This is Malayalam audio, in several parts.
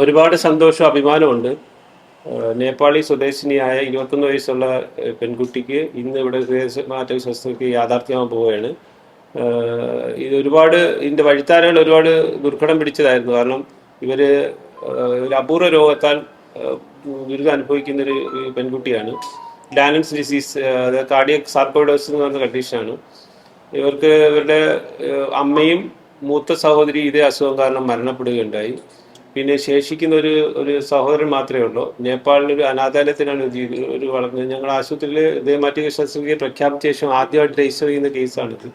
ഒരുപാട് സന്തോഷവും അഭിമാനമുണ്ട്. നേപ്പാളി സ്വദേശിനിയായ 21 വയസ്സുള്ള പെൺകുട്ടിക്ക് ഇന്ന് ഇവിടെ ഹൃദയമാറ്റ ശസ്ത്രക്രിയ യാഥാർത്ഥ്യമാകാൻ പോവുകയാണ്. ഇത് ഒരുപാട് ഇതിൻ്റെ വഴിത്താരകൾ ഒരുപാട് ദുർഘടം പിടിച്ചതായിരുന്നു. കാരണം ഇവർ ഒരു അപൂർവ രോഗത്താൽ ദുരിതം അനുഭവിക്കുന്നൊരു പെൺകുട്ടിയാണ്. ഡാനൻസ് ഡിസീസ്, അതായത് കാർഡിയക് സാർക്കോയിഡോസിസ് എന്ന് പറഞ്ഞ കണ്ടീഷനാണ്. ഇവരുടെ അമ്മയും മൂത്ത സഹോദരി ഇതേ അസുഖം കാരണം മരണപ്പെടുകയുണ്ടായി. പിന്നെ ശേഷിക്കുന്ന ഒരു സഹോദരൻ മാത്രമേ ഉള്ളൂ. നേപ്പാളിലൊരു അനാഥാലയത്തിലാണ് ഒരു വളർന്നത്. ഞങ്ങളുടെ ആശുപത്രിയിൽ ഹൃദയമാറ്റിക ശസ്ത്രക്രിയ പ്രഖ്യാപിച്ച ശേഷം ആദ്യമായിട്ട് രജിസ്റ്റർ ചെയ്യുന്ന കേസാണിത്.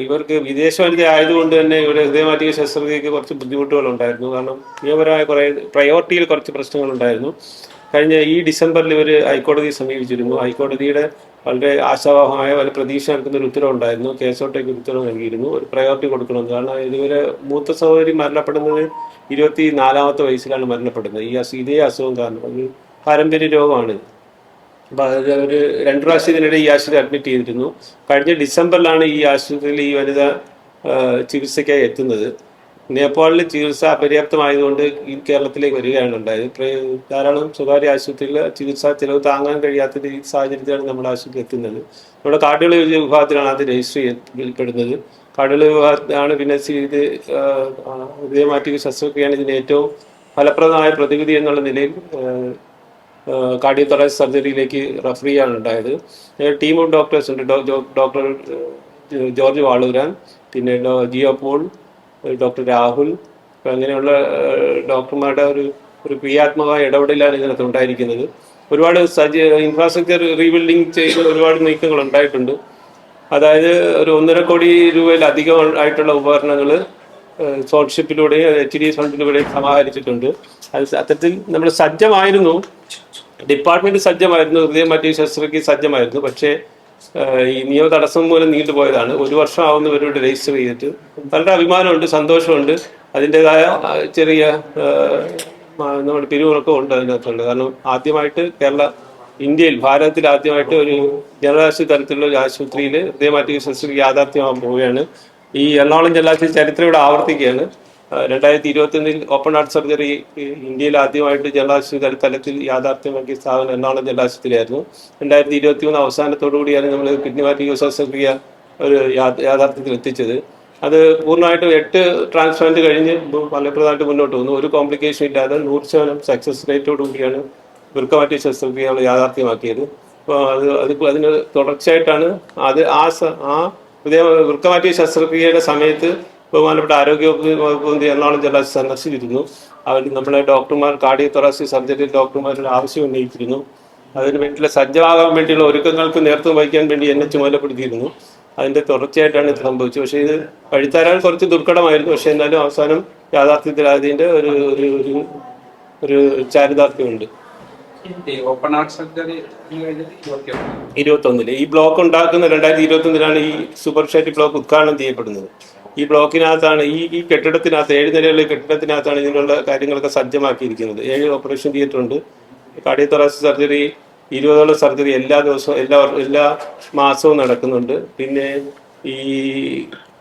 ഇവർക്ക് വിദേശവനിത ആയതുകൊണ്ട് തന്നെ ഇവിടെ ഹൃദയമാറ്റിക ശസ്ത്രക്രിയക്ക് കുറച്ച് ബുദ്ധിമുട്ടുകളുണ്ടായിരുന്നു. കാരണം നിയമപരമായ കുറേ പ്രയോറിറ്റിയിൽ കുറച്ച് പ്രശ്നങ്ങളുണ്ടായിരുന്നു. കഴിഞ്ഞ ഈ ഡിസംബറിൽ ഇവർ ഹൈക്കോടതിയെ സമീപിച്ചിരുന്നു. ഹൈക്കോടതിയുടെ വളരെ ആശാവഹമായ വളരെ പ്രതീക്ഷ നൽകുന്ന ഒരു ഉത്തരവുണ്ടായിരുന്നു. കേസോട്ടേക്ക് ഉത്തരവ് നൽകിയിരുന്നു, ഒരു പ്രയോറിറ്റി കൊടുക്കണമെന്ന്. കാരണം ഇതുവരെ മൂത്ത സഹോദരി മരണപ്പെടുന്നത് 24-ാമത്തെ വയസ്സിലാണ് മരണപ്പെടുന്നത്. ഇതേ അസുഖം കാരണം ഒരു പാരമ്പര്യ രോഗമാണ്. അപ്പോൾ അത് ഒരു 2 പ്രാവശ്യം ഇതിനിടെ ഈ ആശുപത്രി അഡ്മിറ്റ് ചെയ്തിരുന്നു. കഴിഞ്ഞ ഡിസംബറിലാണ് ഈ ആശുപത്രിയിൽ ഈ വനിത ചികിത്സയ്ക്കായി എത്തുന്നത്. നേപ്പാളിൽ ചികിത്സ അപര്യാപ്തമായതുകൊണ്ട് ഈ കേരളത്തിലേക്ക് വരികയാണ് ഉണ്ടായത്. ധാരാളം സ്വകാര്യ ആശുപത്രിയിൽ ചികിത്സാ ചിലവ് താങ്ങാൻ കഴിയാത്ത സാഹചര്യത്തിലാണ് നമ്മുടെ ആശുപത്രി എത്തുന്നത്. നമ്മുടെ കാർഡിയോളജി വിഭാഗത്തിലാണ് അത് രജിസ്റ്റർ ചെയ്യപ്പെടുന്നത്. കാർഡിയോളജി വിഭാഗത്തിലാണ് പിന്നെ ഇത് ഹൃദയമാറ്റിക ശസ്ത്രക്രിയയാണ് ഇതിന് ഏറ്റവും ഫലപ്രദമായ പ്രതിവിധി എന്നുള്ള നിലയിൽ കാർഡിയോതൊറാസിക് സർജറിയിലേക്ക് റെഫർ ചെയ്യാണ് ഉണ്ടായത്. ടീം ഓഫ് ഡോക്ടേഴ്സ് ഉണ്ട്. ഡോക്ടർ ജോർജ് വാളൂരാൻ, പിന്നെ ജിയോ പോൾ, ഡോക്ടർ രാഹുൽ, അങ്ങനെയുള്ള ഡോക്ടർമാരുടെ ഒരു ക്രിയാത്മകമായ ഇടപെടലാണ് ഇതിനകത്ത് ഉണ്ടായിരിക്കുന്നത്. ഒരുപാട് ഇൻഫ്രാസ്ട്രക്ചർ റീബിൽഡിങ് ചെയ്ത് ഒരുപാട് നീക്കങ്ങൾ ഉണ്ടായിട്ടുണ്ട്. അതായത് ഒരു 1.5 കോടി രൂപയിലധികം ആയിട്ടുള്ള ഉപകരണങ്ങൾ സോൺഷിപ്പിലൂടെയും HDI ഫണ്ടിലൂടെയും സമാഹരിച്ചിട്ടുണ്ട്. അത്തരത്തിൽ നമ്മൾ സജ്ജമായിരുന്നു, ഡിപ്പാർട്ട്മെന്റ് സജ്ജമായിരുന്നു, ഹൃദയമാറ്റിക ശസ്ത്രക്രിയ സജ്ജമായിരുന്നു. പക്ഷേ ഈ നിയമ തടസ്സം മൂലം നീണ്ടുപോയതാണ്. 1 വർഷം ആവുന്നവരോട് രജിസ്റ്റർ ചെയ്തിട്ട് വളരെ അഭിമാനമുണ്ട്, സന്തോഷമുണ്ട്. അതിൻ്റെതായ ചെറിയ നമ്മുടെ പിരിമുറുക്കം ഉണ്ട് അതിനകത്തുണ്ട്. കാരണം ആദ്യമായിട്ട് ഇന്ത്യയിൽ, ഭാരതത്തിൽ ആദ്യമായിട്ട് ഒരു ജനറൽ തരത്തിലുള്ള ഒരു ആശുപത്രിയിൽ ഹൃദയമാറ്റിക ശസ്ത്രക്രിയ യാഥാർത്ഥ്യമാകാൻ പോവുകയാണ്. ഈ എറണാകുളം ജില്ലാശുപത്രി ചരിത്രം ഇവിടെ ആവർത്തിക്കുകയാണ്. 2021 ഓപ്പൺ ഹാർട്ട് സർജറി ഇന്ത്യയിൽ ആദ്യമായിട്ട് ജനറൽ തലത്തിൽ യാഥാർത്ഥ്യമാക്കിയ സ്ഥാപനം എറണാകുളം ജില്ലാശുപത്രിയായിരുന്നു. 2023 അവസാനത്തോടുകൂടിയാണ് നമ്മൾ കിഡ്നിമാറ്റിക ശസ്ത്രക്രിയ ഒരു യാഥാർത്ഥ്യത്തിൽ എത്തിച്ചത്. അത് പൂർണ്ണമായിട്ടും 8 ട്രാൻസ്പ്ലാന്റ് കഴിഞ്ഞ് ഫലപ്രദമായിട്ട് മുന്നോട്ട് പോകുന്നു. ഒരു കോംപ്ലിക്കേഷൻ ഇല്ലാതെ 100% സക്സസ് റേറ്റോടുകൂടിയാണ് വൃക്കമാറ്റിക ശസ്ത്രക്രിയ നമ്മൾ യാഥാർത്ഥ്യമാക്കിയത്. അപ്പോൾ അതിന് തുടർച്ചയായിട്ടാണ് വൃക്കമാറ്റിക ശസ്ത്രക്രിയയുടെ സമയത്ത് ബഹുമാനപ്പെട്ട ആരോഗ്യ വകുപ്പ് മന്ത്രി എറണാകുളം ജില്ല സന്ദർശിച്ചിരുന്നു. അവർ നമ്മളെ ഡോക്ടർമാർ, കാർഡിയോതൊറാസിക് സർജറി ഡോക്ടർമാരുടെ ആവശ്യം ഉന്നയിച്ചിരുന്നു. അതിന് വേണ്ടിയുള്ള സജ്ജമാകാൻ വേണ്ടിയുള്ള ഒരുക്കങ്ങൾക്ക് നേതൃത്വം വഹിക്കാൻ വേണ്ടി എന്നെ ചുമതലപ്പെടുത്തിയിരുന്നു. അതിൻ്റെ തുടർച്ചയായിട്ടാണ് ഇത് സംഭവിച്ചത്. പക്ഷേ ഇത് വഴിത്താരാൻ കുറച്ച് ദുർഘടമായിരുന്നു. പക്ഷേ എന്നാലും അവസാനം യാഥാർത്ഥ്യത്തിലായതിൻ്റെ ഒരു ചാരിതാർത്ഥ്യമുണ്ട്. 21 ഈ ബ്ലോക്ക് ഉണ്ടാക്കുന്ന 2021 ഈ സൂപ്പർ സ്പെഷ്യാലിറ്റി ബ്ലോക്ക് ഉദ്ഘാടനം ചെയ്യപ്പെടുന്നത്. ഈ ബ്ലോക്കിനകത്താണ്, ഈ കെട്ടിടത്തിനകത്ത് 7 നിലയുള്ള കെട്ടിടത്തിനകത്താണ് ഇതിനുള്ള കാര്യങ്ങളൊക്കെ സജ്ജമാക്കിയിരിക്കുന്നത്. 7 ഓപ്പറേഷൻ തിയേറ്റർ ഉണ്ട്. കാർഡിയോതൊറാസിക് സർജറി 20ഓളം സർജറി എല്ലാ മാസവും നടക്കുന്നുണ്ട്. പിന്നെ ഈ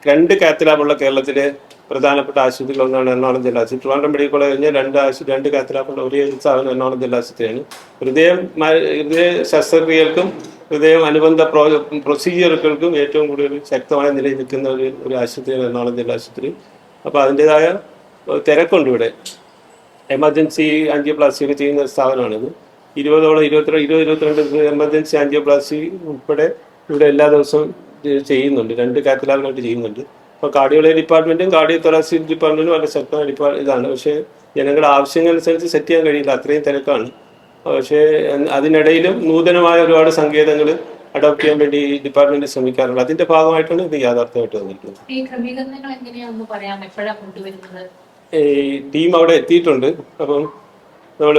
2 കാത്തലാബുള്ള കേരളത്തിലെ പ്രധാനപ്പെട്ട ആശുപത്രികളൊന്നാണ് എറണാകുളം ജില്ലാ ആശുപത്രി. ട്രിവാൻഡ്രം മെഡിക്കൽ കോളേജ് കഴിഞ്ഞാൽ 2 കാത്തലാബുള്ള ഒരേ സ്ഥാപനം എറണാകുളം ജില്ലാ ആശുപത്രിയാണ്. ഹൃദയ ശസ്ത്രക്രിയകൾക്കും ഹൃദയം അനുബന്ധ പ്രൊസീജിയറുകൾക്കും ഏറ്റവും കൂടുതൽ ശക്തമായ നിലയിൽ നിൽക്കുന്ന ഒരു ആശുപത്രിയാണ് എറണാകുളം ജില്ലാ ആശുപത്രി. അപ്പോൾ അതിൻ്റെതായ തിരക്കുണ്ട് ഇവിടെ. എമർജൻസി ആൻജിയോപ്ലാസ്റ്റി ഒക്കെ ചെയ്യുന്ന സ്ഥാപനമാണിത്. 22 എമർജൻസി ആൻജിയോപ്ലാസ്റ്റി ഉൾപ്പെടെ ഇവിടെ എല്ലാ ദിവസവും ചെയ്യുന്നുണ്ട്. 2 കാത്തലാബിലായിട്ട് ചെയ്യുന്നുണ്ട്. അപ്പോൾ കാർഡിയോളജി ഡിപ്പാർട്ട്മെൻറ്റും കാർഡിയോതൊറാസിക് ഡിപ്പാർട്ട്മെൻറ്റും വളരെ ശക്തമായ ഇതാണ്. പക്ഷേ ജനങ്ങളുടെ ആവശ്യങ്ങൾക്കനുസരിച്ച് സെറ്റ് ചെയ്യാൻ കഴിയില്ല, അത്രയും തിരക്കാണ്. പക്ഷേ അതിനിടയിലും നൂതനമായ ഒരുപാട് സങ്കേതങ്ങൾ അഡോപ്റ്റ് ചെയ്യാൻ വേണ്ടി ഡിപ്പാർട്ട്മെന്റ് ശ്രമിക്കാറുണ്ട്. അതിന്റെ ഭാഗമായിട്ടാണ് ഇത് യാഥാർത്ഥ്യമായിട്ട് വന്നിട്ടുള്ളത്. ഈ ടീം അവിടെ എത്തിയിട്ടുണ്ട്. അപ്പം നമ്മൾ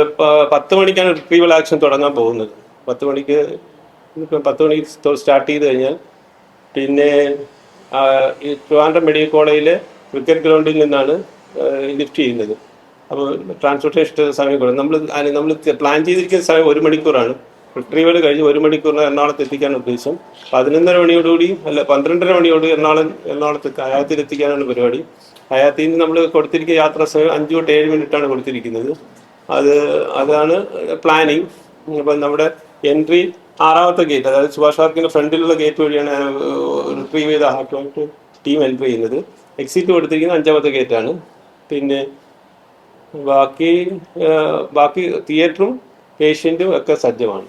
10 മണിക്കാണ് റിട്രീവൽ ആക്ഷൻ തുടങ്ങാൻ പോകുന്നത്. 10 മണിക്ക് സ്റ്റാർട്ട് ചെയ്ത് കഴിഞ്ഞാൽ പിന്നെ ഈ ട്രിവാൻഡ്രം മെഡിക്കൽ കോളേജിലെ ക്രിക്കറ്റ് ഗ്രൗണ്ടിൽ നിന്നാണ് ലിഫ്റ്റ് ചെയ്യുന്നത്. അപ്പോൾ ട്രാൻസ്പോർട്ടേഷൻ സമയം കൂടെ നമ്മൾ പ്ലാൻ ചെയ്തിരിക്കുന്ന സമയം 1 മണിക്കൂറാണ്. റിട്രീവൽ കഴിഞ്ഞ് 1 മണിക്കൂറിന് എറണാകുളത്ത് എത്തിക്കാൻ ഉദ്ദേശം. 11:30 മണിയോടുകൂടി അല്ല 12:30 മണിയോട് എറണാകുളത്ത് ഹയാത്തിലെത്തിക്കാനാണ് പരിപാടി. ഹയാത്തിൽ നിന്ന് നമ്മൾ കൊടുത്തിരിക്കുന്ന യാത്രാ സമയം 5 തൊട്ട് 7 മിനിറ്റാണ് കൊടുത്തിരിക്കുന്നത്. അതാണ് പ്ലാനിങ്. അപ്പം നമ്മുടെ എൻട്രി 6ാമത്തെ ഗേറ്റ്, അതായത് സുഭാഷ് പാർക്കിന്റെ ഫ്രണ്ടിലുള്ള ഗേറ്റ് വഴിയാണ് റിട്രീവ് ചെയ്ത ഹാർട്ട് ടീം എൻട്രി ചെയ്യുന്നത്. എക്സിറ്റ് കൊടുത്തിരിക്കുന്നത് 5ാമത്തെ ഗേറ്റാണ്. പിന്നെ ബാക്കി തിയേറ്ററും പേഷ്യൻറ്റും ഒക്കെ സജ്ജമാണ്.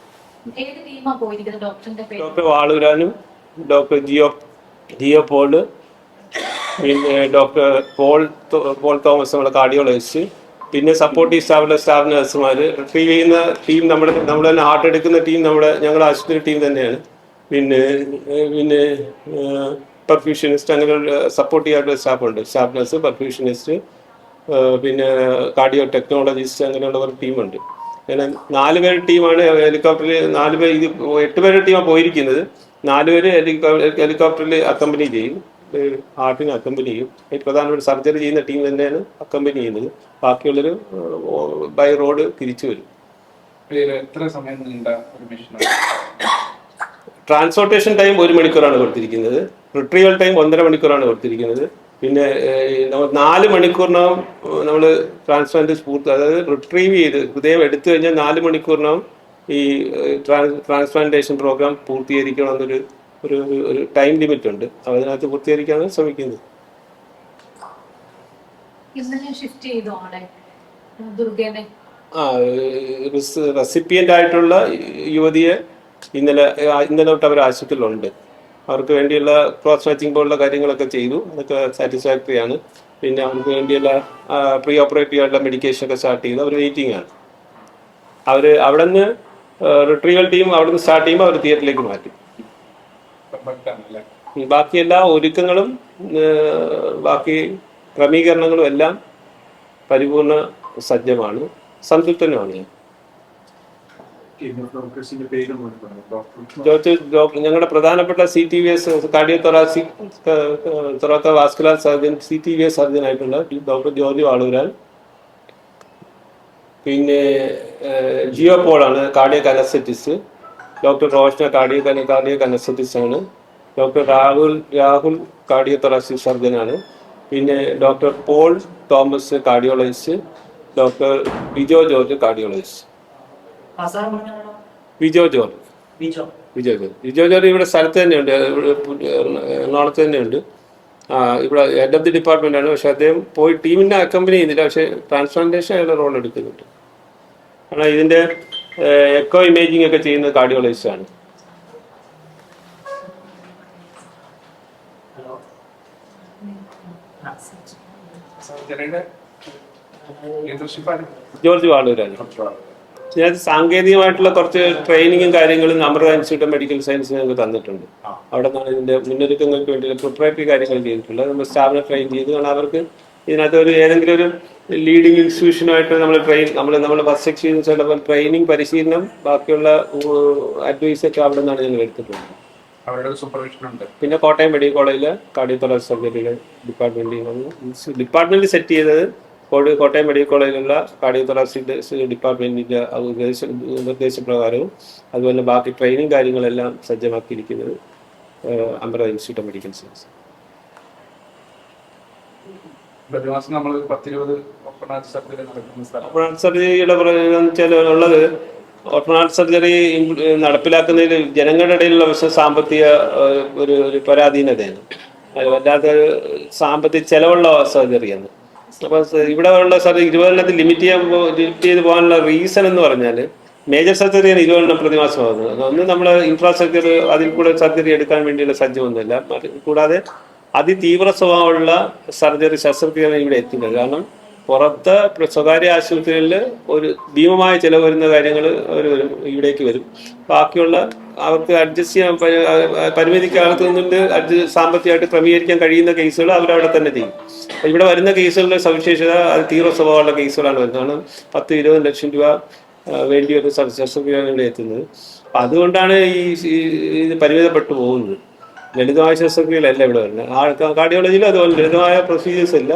ഡോക്ടർ വാളൂരാനും ഡോക്ടർ ജിയോ പോള്, പിന്നെ ഡോക്ടർ പോൾ തോമസ് നമ്മുടെ കാർഡിയോളജിസ്റ്റ്, പിന്നെ സപ്പോർട്ടീവ് സ്റ്റാഫ് നഴ്സുമാർ. റിട്രീവ് ചെയ്യുന്ന ടീം നമ്മൾ തന്നെ ഹാർട്ട് എടുക്കുന്ന ടീം ഞങ്ങളുടെ ആശുപത്രി ടീം തന്നെയാണ്. പിന്നെ പെർഫ്യൂഷനിസ്റ്റ്, അങ്ങനെയുള്ള സപ്പോർട്ടീവ് ആയിട്ടുള്ള സ്റ്റാഫുണ്ട്. സ്റ്റാഫ് നഴ്സ്, പെർഫ്യൂഷനിസ്റ്റ്, പിന്നെ കാർഡിയോ ടെക്നോളജിസ്റ്റ്, അങ്ങനെയുള്ളവർ ടീമുണ്ട്. അങ്ങനെ 4 പേരുടെ ടീമാണ് ഹെലികോപ്റ്ററിൽ. 4 പേര്, ഇത് 8 പേരുടെ ടീമാണ് പോയിരിക്കുന്നത്. 4 പേര് ഹെലികോപ്റ്ററിൽ അക്കമ്പനി ചെയ്യും, ഹാർട്ടിന് അക്കമ്പനി ചെയ്യും. പ്രധാനപ്പെട്ട സർജറി ചെയ്യുന്ന ടീം തന്നെയാണ് അക്കമ്പനി ചെയ്യുന്നത്. ബാക്കിയുള്ളൊരു ബൈ റോഡ് തിരിച്ചു വരും. എത്ര സമയം നീണ്ട ഒരു മിഷൻ? ട്രാൻസ്പോർട്ടേഷൻ ടൈം 1 മണിക്കൂറാണ് കൊടുത്തിരിക്കുന്നത്. റിട്രീവൽ ടൈം 1.5 മണിക്കൂറാണ് കൊടുത്തിരിക്കുന്നത്. പിന്നെ 4 മണിക്കൂറിനകം നമ്മൾ ട്രാൻസ്പ്ലാന്റ് അതായത് റിട്രീവ് ചെയ്ത് ഹൃദയം എടുത്തു കഴിഞ്ഞാൽ 4 മണിക്കൂറിനകം ഈ ട്രാൻസ്പ്ലാന്റേഷൻ പ്രോഗ്രാം പൂർത്തീകരിക്കണം എന്നൊരു ഒരു ടൈം ലിമിറ്റ് ഉണ്ട്. അതിനകത്ത് പൂർത്തീകരിക്കാനാണ് ശ്രമിക്കുന്നത്. റെസിപ്പിയന്റ് ആയിട്ടുള്ള യുവതിയെ ഇന്നലെ തൊട്ട് അവർ ആശുപത്രിയിലുണ്ട്. അവർക്ക് വേണ്ടിയുള്ള ക്രോസ് മാച്ചിങ് പോലുള്ള കാര്യങ്ങളൊക്കെ ചെയ്തു. അതൊക്കെ സാറ്റിസ്ഫാക്ടറി ആണ്. പിന്നെ അവർക്ക് വേണ്ടിയുള്ള പ്രീ ഓപ്പറേറ്റീവ് ആയിട്ടുള്ള മെഡിക്കേഷൻ ഒക്കെ സ്റ്റാർട്ട് ചെയ്തു. അവർ വെയിറ്റിംഗ് ആണ്. അവിടെ നിന്ന് റിട്രീവൽ ടീം അവിടെ നിന്ന് സ്റ്റാർട്ട് ചെയ്യുമ്പോൾ അവർ തിയേറ്ററിലേക്ക് മാറ്റും. ബാക്കി എല്ലാ ഒരുക്കങ്ങളും ബാക്കി ക്രമീകരണങ്ങളും എല്ലാം പരിപൂർണ സജ്ജമാണ്. സംതൃപ്തനുമാണ് ഞാൻ. ഞങ്ങളുടെ പ്രധാനപ്പെട്ട CTVS cardio thoraco vascular surgeon, CTVS surgeon ആയിട്ടുള്ള ഡോക്ടർ ജോർജ് വാളൂരാൻ. പിന്നെ ജിയോ പോളാണ് cardiac anaesthetist. Doctor Roshna cardiac anaesthetist ആണ്. ഡോക്ടർ രാഹുൽ കാർഡിയോ തൊറാസിക് സർജനാണ്. പിന്നെ doctor Paul Thomas cardiologist. Doctor Vijo George cardiologist. Vijo George ഇവിടെ സ്ഥലത്ത് തന്നെയുണ്ട്, എറണാകുളത്ത് തന്നെയുണ്ട്. ഇവിടെ ഹെഡ് ഓഫ് ദി ഡിപ്പാർട്ട്മെന്റ് ആണ്. പക്ഷെ അദ്ദേഹം പോയി ടീമിനെ അക്കമ്പനി ചെയ്യുന്നില്ല. പക്ഷെ ട്രാൻസ്പ്ലാന്റേഷൻ അയാളുടെ റോൾ എടുക്കുന്നുണ്ട്. കാരണം ഇതിന്റെ എക്കോ ഇമേജിംഗ് ഒക്കെ ചെയ്യുന്നത് കാർഡിയോളജിസ്റ്റ് ആണ്. ജോർജ് വാളൂരാണ്. ഇതിനകത്ത് സാങ്കേതികമായിട്ടുള്ള കുറച്ച് ട്രെയിനിങ്ങും കാര്യങ്ങളും Amrita institute of medical science ഞങ്ങൾക്ക് തന്നിട്ടുണ്ട്. അവിടെ നിന്നാണ് ഇതിന്റെ മുന്നൊരുക്കങ്ങൾക്ക് വേണ്ടി പ്രിപ്പറേറ്ററി കാര്യങ്ങൾ ചെയ്തിട്ടുള്ളത്. നമ്മൾ സ്റ്റാഫിനെ ട്രെയിൻ ചെയ്ത്, കാരണം അവർക്ക് ഇതിനകത്ത് ഏതെങ്കിലും ഒരു ലീഡിങ് ഇൻസ്റ്റിറ്റ്യൂഷനുമായിട്ട് നമ്മൾ ഫസ്റ്റ് എക്സ്പീരിയൻസ് ആയിട്ട് ട്രെയിനിങ്, പരിശീലനം, ബാക്കിയുള്ള അഡ്വൈസ് ഒക്കെ അവിടെ നിന്നാണ് ഞങ്ങൾ എടുത്തിട്ടുള്ളത്. പിന്നെ കോട്ടയം മെഡിക്കൽ കോളേജിലെ കാർഡിയോ തൊറാസിക് സർജറിയുടെ ഡിപ്പാർട്ട്മെന്റ് സെറ്റ് ചെയ്തത് കോട്ടയം മെഡിക്കൽ കോളേജിലുള്ള കാർഡിയോ തൊറാസിക് ഡിപ്പാർട്ട്മെന്റിന്റെ നിർദ്ദേശപ്രകാരവും അതുപോലെ ബാക്കി ട്രെയിനിങ് കാര്യങ്ങളെല്ലാം സജ്ജമാക്കിയിരിക്കുന്നത് Amrita institute of medical science. Open സർജറിയുടെ ഉള്ളത്, ഓപ്പൺ ഹാർട്ട് സർജറി നടപ്പിലാക്കുന്നതിൽ ജനങ്ങളുടെ ഇടയിലുള്ള സാമ്പത്തിക ഒരു പരാധീനതയാണ്. അത് വല്ലാത്ത സാമ്പത്തിക ചെലവുള്ള സർജറിയാണ്. അപ്പോൾ ഇവിടെ ഉള്ള സർജറി 20 ലിമിറ്റ് ചെയ്ത് പോകാനുള്ള റീസൺ എന്ന് പറഞ്ഞാൽ മേജർ സർജറിയാണ് 20 പ്രതിമാസമാകുന്നത്. ഒന്ന് നമ്മൾ ഇൻഫ്രാസ്ട്രക്ചർ അതിൽ കൂടെ സർജറി എടുക്കാൻ വേണ്ടിയുള്ള സജ്ജമൊന്നുമില്ല. കൂടാതെ അതിതീവ്ര സ്വഭാവമുള്ള സർജറി ശസ്ത്രക്രിയയാണ് ഇവിടെ എത്തുന്നത്. കാരണം പുറത്ത് സ്വകാര്യ ആശുപത്രികളിൽ ഒരു ഭീമമായ ചിലവ് വരുന്ന കാര്യങ്ങൾ അവർ ഇവിടേക്ക് വരും. ബാക്കിയുള്ള അവർക്ക് അഡ്ജസ്റ്റ് ചെയ്യാൻ പരിമിതിക്കകത്ത് നിന്നിട്ട് സാമ്പത്തികമായിട്ട് ക്രമീകരിക്കാൻ കഴിയുന്ന കേസുകൾ അവരവിടെ തന്നെ ചെയ്യും. ഇവിടെ വരുന്ന കേസുകളുടെ സവിശേഷത അത് തീവ്ര സ്വഭാവമുള്ള കേസുകളാണ് വരുന്നത്. കാരണം 10-20 ലക്ഷം രൂപ വേണ്ടി ഒരു ശസ്ത്രക്രിയയാണ് ഇവിടെ എത്തുന്നത്. അതുകൊണ്ടാണ് ഇത് പരിമിതപ്പെട്ടു പോകുന്നത്. ലളിതമായ ശസ്ത്രക്രിയകളല്ല ഇവിടെ വരുന്നത്. കാർഡിയോളജിയിൽ അതുപോലെ ലളിതമായ പ്രൊസീജിയേഴ്സ് ഇല്ല,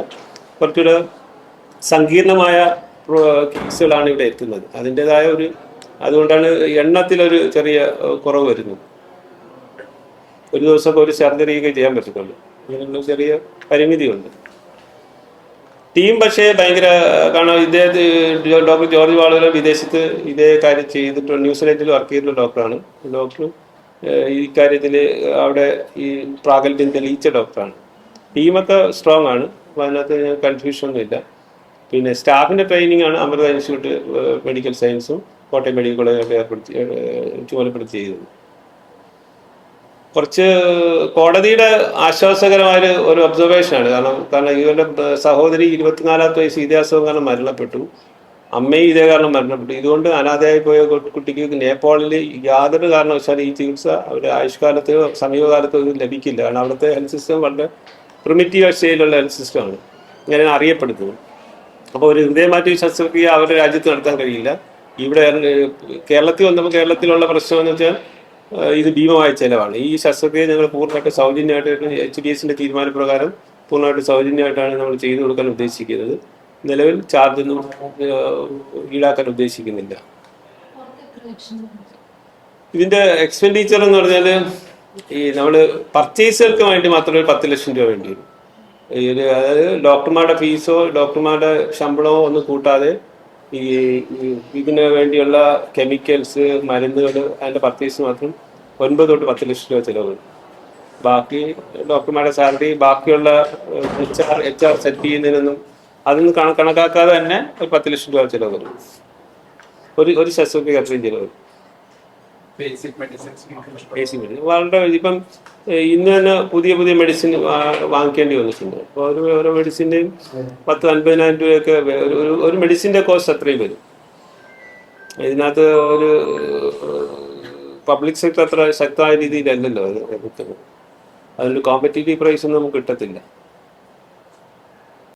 കുറച്ചുകൂടെ സങ്കീർണമായ കേസുകളാണ് ഇവിടെ എത്തുന്നത്. അതിൻ്റെതായ ഒരു അതുകൊണ്ടാണ് എണ്ണത്തിലൊരു ചെറിയ കുറവ് വരുന്നത്. ഒരു ദിവസമൊക്കെ ഒരു സർജറിയൊക്കെ ചെയ്യാൻ പറ്റത്തുള്ളൂ. അങ്ങനെയുള്ള ചെറിയ പരിമിതിയുണ്ട്. ടീം പക്ഷേ ഭയങ്കര, കാരണം ഡോക്ടർ ജോർജ് വാളൂർ വിദേശത്ത് ഇതേ കാര്യം ചെയ്തിട്ടുള്ള, ന്യൂസിലൻഡിൽ വർക്ക് ചെയ്തിട്ടുള്ള ഡോക്ടറാണ്. ഡോക്ടർ ഈ കാര്യത്തിൽ അവിടെ ഈ പ്രാഗൽഭ്യം തെളിയിച്ച ഡോക്ടറാണ്. ടീമൊക്കെ സ്ട്രോങ് ആണ്, അപ്പോൾ അതിനകത്ത് കൺഫ്യൂഷൻ ഒന്നുമില്ല. പിന്നെ സ്റ്റാഫിൻ്റെ ട്രെയിനിങ് ആണ് അമൃത ഇൻസ്റ്റിറ്റ്യൂട്ട് മെഡിക്കൽ സയൻസും കോട്ടയം മെഡിക്കൽ കോളേജൊക്കെ ചുമതലപ്പെടുത്തി ചെയ്തത്. കുറച്ച് കോടതിയുടെ ആശ്വാസകരമായ ഒരു ഒബ്സർവേഷനാണ്. കാരണം ഇവരുടെ സഹോദരി 24ാമത്തെ വയസ്സ് ഇതേ അസുഖം കാരണം മരണപ്പെട്ടു, അമ്മയും ഇതേ കാരണം മരണപ്പെട്ടു. ഇതുകൊണ്ട് അനാഥയായി പോയ കുട്ടിക്ക് നേപ്പാളിൽ യാതൊരു കാരണവശാലും ഈ ചികിത്സ അവരുടെ ആയുഷ്കാലത്തോ സമീപകാലത്തോ ഇത് ലഭിക്കില്ല. കാരണം അവിടുത്തെ ഹെൽത്ത് സിസ്റ്റം വളരെ പ്രിമിറ്റീവ് സ്റ്റേജിലുള്ള ഹെൽത്ത് സിസ്റ്റമാണ്, ഇങ്ങനെ അറിയപ്പെടുന്നത്. അപ്പോൾ ഒരു ഹൃദയമാറ്റ ശസ്ത്രക്രിയ അവരുടെ രാജ്യത്ത് നടത്താൻ കഴിയില്ല. ഇവിടെ കേരളത്തിൽ വന്നപ്പോൾ കേരളത്തിലുള്ള പ്രശ്നം എന്ന് വെച്ചാൽ ഇത് ഭീമമായ ചിലവാണ്. ഈ ശസ്ത്രക്രിയ ഞങ്ങൾ പൂർണ്ണമായിട്ട് സൗജന്യമായിട്ട് HDSന്റെ തീരുമാനപ്രകാരം പൂർണ്ണമായിട്ട് സൗജന്യമായിട്ടാണ് നമ്മൾ ചെയ്തു കൊടുക്കാൻ ഉദ്ദേശിക്കുന്നത്. നിലവിൽ ചാർജൊന്നും ഈടാക്കാൻ ഉദ്ദേശിക്കുന്നില്ല. ഇതിന്റെ എക്സ്പെൻഡിച്ചർ എന്ന് പറഞ്ഞാൽ ഈ നമ്മൾ പർച്ചേസുകൾക്ക് വേണ്ടി മാത്രം ഒരു 10 ലക്ഷം രൂപ വേണ്ടി വരും. അതായത് ഡോക്ടർമാരുടെ ഫീസോ ഡോക്ടർമാരുടെ ശമ്പളമോ ഒന്നും കൂട്ടാതെ ഈ ഇതിന് വേണ്ടിയുള്ള കെമിക്കൽസ്, മരുന്നുകൾ, അതിൻ്റെ പർച്ചേസ് മാത്രം 9 തൊട്ട് 10 ലക്ഷം രൂപ ചിലവ്. ബാക്കി ഡോക്ടർമാരുടെ സാലറി, ബാക്കിയുള്ള HR സെറ്റ് ചെയ്യുന്നതിനൊന്നും അതൊന്നും കണക്കാക്കാതെ തന്നെ ഒരു 10 ലക്ഷം രൂപ ചിലവ് വരും. ഒരു ശസ്ത്രക്രിയ അത്രയും ചിലവ്. ബേസിക് മെഡിസിൻ വളരെ ഇപ്പം ഇന്ന് തന്നെ പുതിയ മെഡിസിൻ വാങ്ങിക്കേണ്ടി വന്നിട്ടുണ്ട്. അപ്പോൾ ഓരോ മെഡിസിൻ്റെയും 10-50,000 രൂപയൊക്കെ ഒരു മെഡിസിൻ്റെ കോസ്റ്റ് അത്രയും വരും. ഇതിനകത്ത് ഒരു പബ്ലിക് സെക്ടർ അത്ര ശക്തമായ രീതിയിലല്ലല്ലോ അത് കിട്ടുന്നത്. അതിനൊരു കോമ്പറ്റീറ്റീവ് പ്രൈസ് ഒന്നും നമുക്ക് കിട്ടത്തില്ല.